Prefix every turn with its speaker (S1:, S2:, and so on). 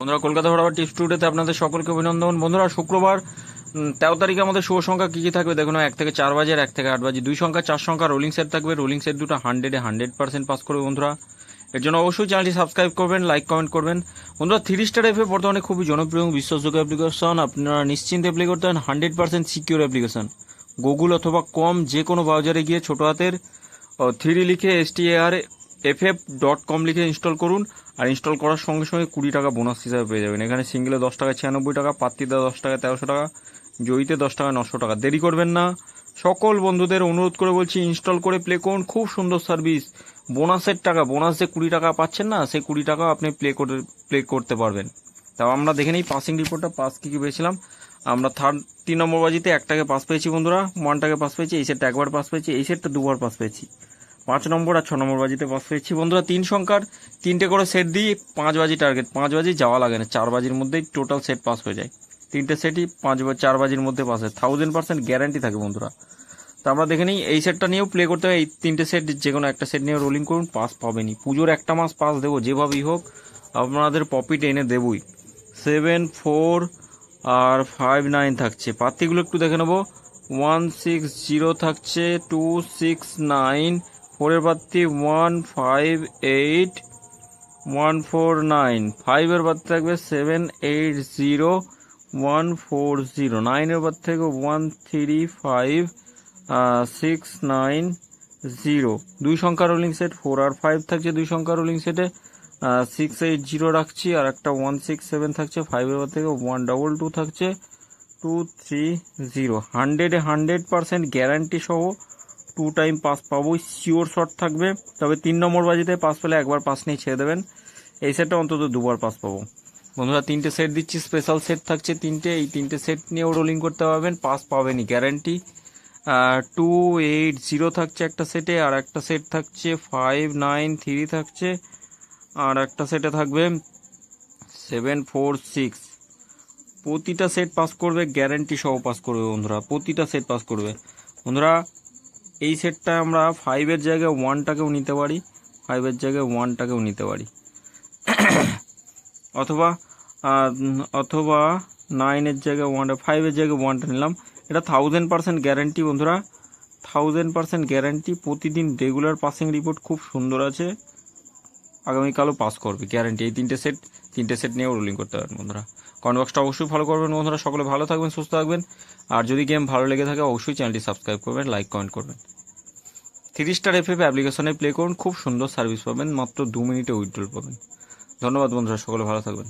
S1: বন্ধুরা, কলকাতা বরাবর টিপস টুডেতে আপনাদের সকলকে অভিনন্দন। বন্ধুরা, শুক্রবার 13 তারিখে আমাদের শুভ সংখ্যা কী কী থাকবে দেখুন। 1 থেকে 4 বাজে, 1 থেকে 8 বাজে, 2 সংখ্যা, 4 সংখ্যা রোলিং সেট থাকবে। রোলিং সেট দুটো 100% পাস করবে বন্ধুরা। এর জন্য অবশ্যই চ্যানেলটি সাবস্ক্রাইব করবেন, লাইক কমেন্ট করবেন। বন্ধুরা, 3 স্টার এফে বর্তমানে খুবই জনপ্রিয় এবং বিশ্বাসযোগ্য অ্যাপ্লিকেশন। আপনারা নিশ্চিন্তে অ্যাপ্লাই করতে পারেন। 100% সিকিউর অ্যাপ্লিকেশন। গুগল অথবা কম যে কোনো ব্রাউজারে গিয়ে ছোটো হাতের 3 লিখে starff.com লিখে ইনস্টল করুন। আর ইনস্টল করার সঙ্গে সঙ্গে 20 টাকা বোনাস হিসাবে পেয়ে যাবেন। এখানে সিঙ্গেলে 10 টাকা 96 টাকা, প্রার্থীতে 10 টাকা 1300 টাকা, জয়ীতে 10 টাকা 900 টাকা। দেরি করবেন না। সকল বন্ধুদের অনুরোধ করে বলছি, ইনস্টল করে প্লে করুন। খুব সুন্দর সার্ভিস। বোনাসের টাকা, বোনাস যে 20 টাকা পাচ্ছেন না, সেই 20 টাকা আপনি প্লে করতে পারবেন। তাও আমরা দেখে নিই পাসিং রিপোর্টটা। পাস কী কী পেয়েছিলাম আমরা। 3 নম্বর বাজিতে 1টাকে পাস পেয়েছি বন্ধুরা, 1টাকে পাস পেয়েছি। এই সেটটা একবার পাস পেয়েছি, এই সেটটা 2বার পাস পেয়েছি। 5 নম্বর আর 6 নম্বর বাজিতে পাস পেয়েছি বন্ধুরা। 3 সংখ্যার 3টে করে সেট দিই। 5 বাজি টার্গেট, 5 বাজি যাওয়া লাগে না, 4 বাজির মধ্যেই টোটাল সেট পাস হয়ে যায়। 3টে সেটই 4 বাজির মধ্যে পাস হয়। 1000% গ্যারান্টি থাকে বন্ধুরা। তো আমরা দেখে নিই, এই সেটটা নিয়েও প্লে করতে হবে। এই 3টে সেট যে কোনো একটা সেট নিয়ে রোলিং করুন, পাস পাবেনই। পুজোর 1 মাস পাস দেবো, যেভাবেই হোক আপনাদের প্রফিট এনে দেবই। 7, 4 আর 5, 9 থাকছে। প্রার্থীগুলো একটু দেখে নেবো। 1, 6, 0 থাকছে, 2, 6, 9। 4-এর প্রার্থী 1, 5, 8, 1, 4, 9। 5-এর প্রার্থী থাকবে 7, 8, 0, 1, 4, 0। 9-এর প্রার্থী থাকবে 1, 3, 5, 6, 9, 0। 2 সংখ্যা রোলিং সেট 4 আর 5 থাকছে। 2 সংখ্যা রোলিং সেটে 6, 8, 0 রাখছি। আর একটা 1, 6, 7 থাকছে। 5-এর প্রার্থী থেকে 1, 2, 2 থাকছে, 2, 3, 0। 100% গ্যারান্টি সহ 2 টাইম পাস পাবো, শিওর শট থাকবে। তবে 3 নম্বর বাজিতে পাস পেলে একবার পাস নিয়ে ছেড়ে দেবেন। এই সেটটা অন্তত 2বার পাস পাবো বন্ধুরা। 3টে সেট দিচ্ছি, স্পেশাল সেট থাকছে 3টে। এই 3টে সেট নিয়েও রোলিং করতে পারবেন, পাস পাবেনই গ্যারান্টি। 2, 8, 0 থাকছে একটা সেটে। আর একটা সেট থাকছে 5, 9, 3 থাকছে। আর একটা সেটে থাকবে 7, 4, 6। প্রতিটা সেট পাস করবে, গ্যারান্টি সহ পাস করবে বন্ধুরা। প্রতিটা সেট পাস করবে বন্ধুরা। এই সেটটা আমরা 5-এর জায়গায় 1টাকেও নিতে পারি, 5-এর জায়গায় 1টাকেও নিতে পারি, অথবা 9-এর জায়গায় 1টা, 5-এর জায়গায় 1টা নিলাম। এটা 1000% গ্যারান্টি বন্ধুরা, 1000% গ্যারান্টি। প্রতিদিন রেগুলার পাসিং রিপোর্ট খুব সুন্দর আছে। আগামীকালও পাস করবে গ্যারান্টি। এই 3টে সেট নিয়েও রোলিং করতে পারেন বন্ধুরা। কমেন্ট বক্সটা অবশ্যই ফলো করবেন বন্ধুরা। সকলে ভালো থাকবেন, সুস্থ থাকবেন। আর যদি গেম ভালো লেগে থাকে অবশ্যই চ্যানেলটি সাবস্ক্রাইব করবেন, লাইক কমেন্ট করবেন। 3 স্টার এফএফ অ্যাপ্লিকেশনে প্লে করুন, খুব সুন্দর সার্ভিস পাবেন। মাত্র 2 মিনিটে উইথড্রল পাবেন। ধন্যবাদ বন্ধুরা, সকলে ভালো থাকবেন।